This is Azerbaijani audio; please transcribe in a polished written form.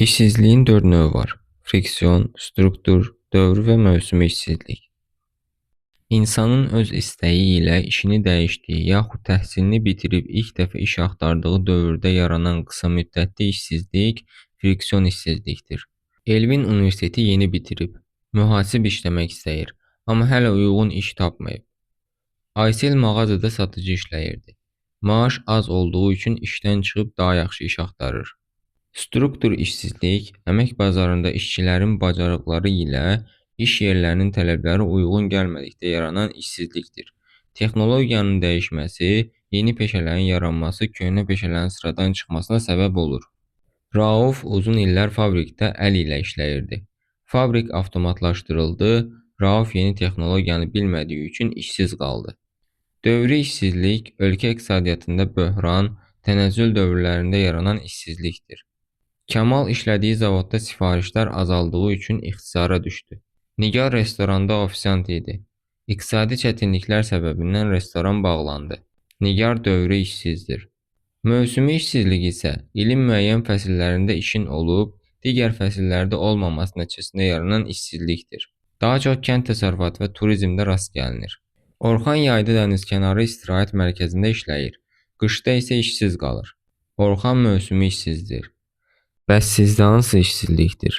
İşsizliğin 4 növü var. Friksiyon, struktur, dövr və mövsümi işsizlik. İnsanın öz istəyi ilə işini dəyişdiyi yaxud təhsilini bitirib ilk dəfə iş axtardığı dövrdə yaranan qısa müddətli işsizlik friksiyon işsizlikdir. Elvin universiteti yeni bitirib, mühasib işləmək istəyir, amma hələ uyğun iş tapmayıb. Aysel mağazada satıcı işləyirdi. Maaş az olduğu üçün işdən çıxıb daha yaxşı iş axtarır. Struktur işsizlik, əmək bazarında işçilərin bacarıqları ilə iş yerlərinin tələbləri uyğun gəlmədikdə yaranan işsizlikdir. Texnologiyanın dəyişməsi, yeni peşələrin yaranması köhnə peşələrin sıradan çıxmasına səbəb olur. Rauf uzun illər fabrikdə əl ilə işləyirdi. Fabrik avtomatlaşdırıldı, Rauf yeni texnologiyanı bilmədiyi üçün işsiz qaldı. Dövri işsizlik, ölkə iqtisadiyyatında böhran, tənəzzül dövrlərində yaranan işsizlikdir. Kamal işlədiyi zavodda sifarişlər azaldığı üçün ixtisara düşdü. Nigar restoranda ofisiant idi. İqtisadi çətinliklər səbəbindən restoran bağlandı. Nigar dövrü işsizdir. Mövsümi işsizlik isə ilin müəyyən fəsillərində işin olub, digər fəsillərdə olmaması nəticəsində yaranan işsizlikdir. Daha çox kənd təsərrüfatı və turizmdə rast gəlinir. Orxan yayda dənizkənarı istirahət mərkəzində işləyir. Qışda isə işsiz qalır. Orxan mövsümi işsizdir. Bəs sizdə hansı işsizlikdir?